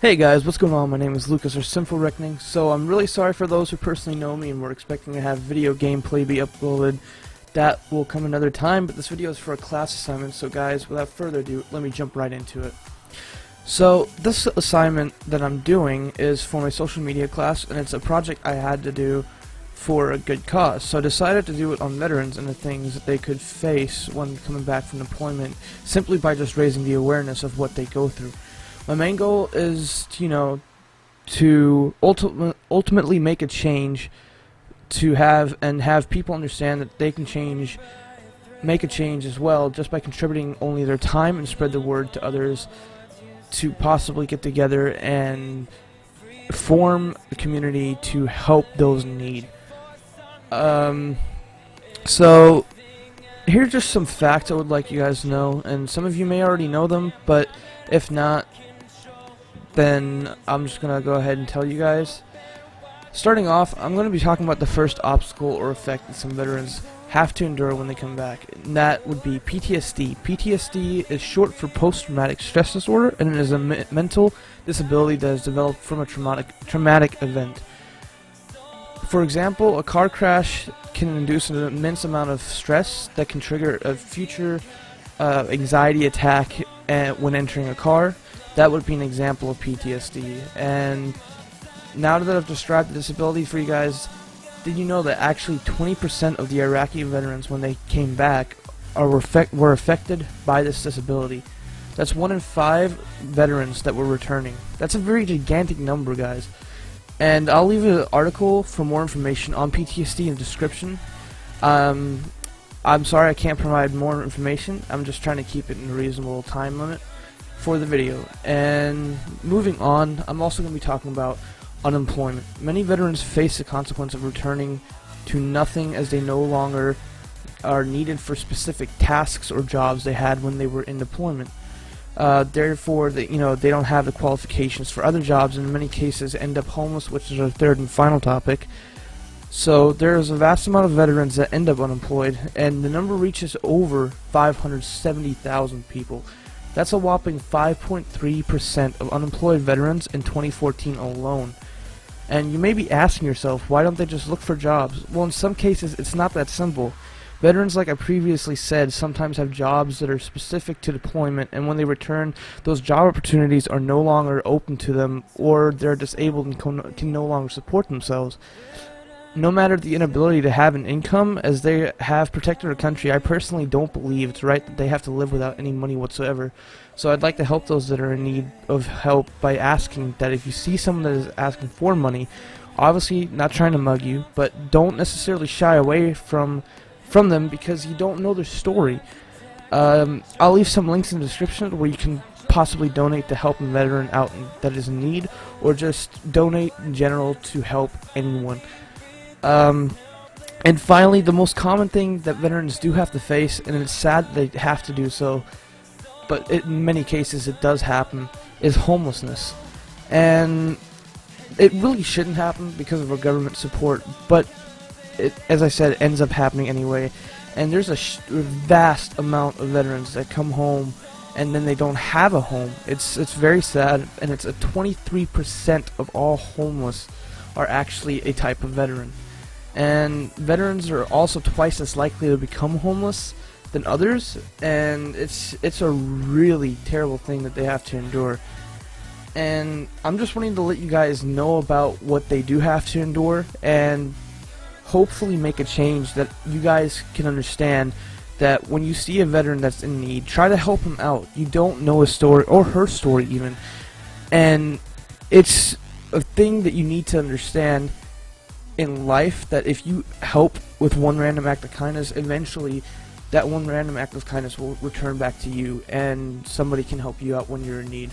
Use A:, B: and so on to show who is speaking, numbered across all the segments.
A: Hey guys, what's going on? My name is Lucas or Simple Reckoning. So I'm really sorry for those who personally know me and were expecting to have video gameplay be uploaded. That will come another time, but this video is for a class assignment, so guys, without further ado, let me jump right into it. So this assignment that I'm doing is for my social media class, and it's a project I had to do for a good cause. So I decided to do it on veterans and the things that they could face when coming back from deployment, simply by just raising the awareness of what they go through. My main goal is, to ultimately make a change, to have people understand that they can make a change as well, just by contributing only their time and spread the word to others, to possibly get together and form a community to help those in need. So here's just some facts I would like you guys to know, and some of you may already know them, but if not, then I'm just going to go ahead and tell you guys. Starting off, I'm going to be talking about the first obstacle or effect that some veterans have to endure when they come back, and that would be PTSD. PTSD is short for post-traumatic stress disorder, and it is a mental disability that is developed from a traumatic event. For example, a car crash can induce an immense amount of stress that can trigger a future anxiety attack when entering a car. That would be an example of PTSD. And now that I've described the disability for you guys, did you know that actually 20% of the Iraqi veterans, when they came back, were affected by this disability? That's 1 in 5 veterans that were returning. That's a very gigantic number, guys. And I'll leave an article for more information on PTSD in the description. I'm sorry I can't provide more information. I'm just trying to keep it in a reasonable time limit for the video. And moving on, I'm also going to be talking about unemployment. Many veterans face the consequence of returning to nothing, as they no longer are needed for specific tasks or jobs they had when they were in deployment. Therefore, they don't have the qualifications for other jobs, and in many cases end up homeless, which is our third and final topic. So there's a vast amount of veterans that end up unemployed, and the number reaches over 570,000 people. That's a whopping 5.3% of unemployed veterans in 2014 alone. And you may be asking yourself, why don't they just look for jobs? Well, in some cases, it's not that simple. Veterans, like I previously said, sometimes have jobs that are specific to deployment, and when they return, those job opportunities are no longer open to them, or they're disabled and can no longer support themselves. No matter the inability to have an income, as they have protected our country, I personally don't believe it's right that they have to live without any money whatsoever. So I'd like to help those that are in need of help by asking that if you see someone that is asking for money, obviously not trying to mug you, but don't necessarily shy away from them, because you don't know their story. I'll leave some links in the description where you can possibly donate to help a veteran out that is in need, or just donate in general to help anyone. And finally, the most common thing that veterans do have to face, and it's sad that they have to do so, but in many cases it does happen, is homelessness. And it really shouldn't happen because of our government support, but it, as I said, ends up happening anyway. And there's a vast amount of veterans that come home and then they don't have a home. It's very sad, and it's 23% of all homeless are actually a type of veteran. And veterans are also twice as likely to become homeless than others, and it's a really terrible thing that they have to endure. And I'm just wanting to let you guys know about what they do have to endure, and hopefully make a change that you guys can understand that when you see a veteran that's in need, try to help him out. You don't know his story, or her story even, and it's a thing that you need to understand in life, that if you help with one random act of kindness, eventually that one random act of kindness will return back to you, and somebody can help you out when you're in need.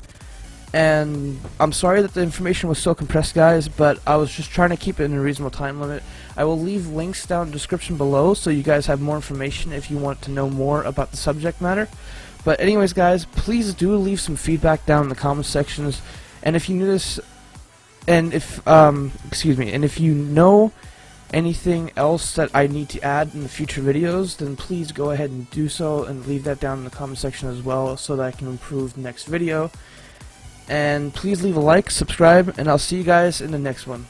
A: And I'm sorry that the information was so compressed, guys, but I was just trying to keep it in a reasonable time limit. I will leave links down in the description below so you guys have more information if you want to know more about the subject matter. But anyways, guys, please do leave some feedback down in the comment sections, and if you knew this, and if you know anything else that I need to add in the future videos, then please go ahead and do so and leave that down in the comment section as well, so that I can improve the next video. And please leave a like, subscribe, and I'll see you guys in the next one.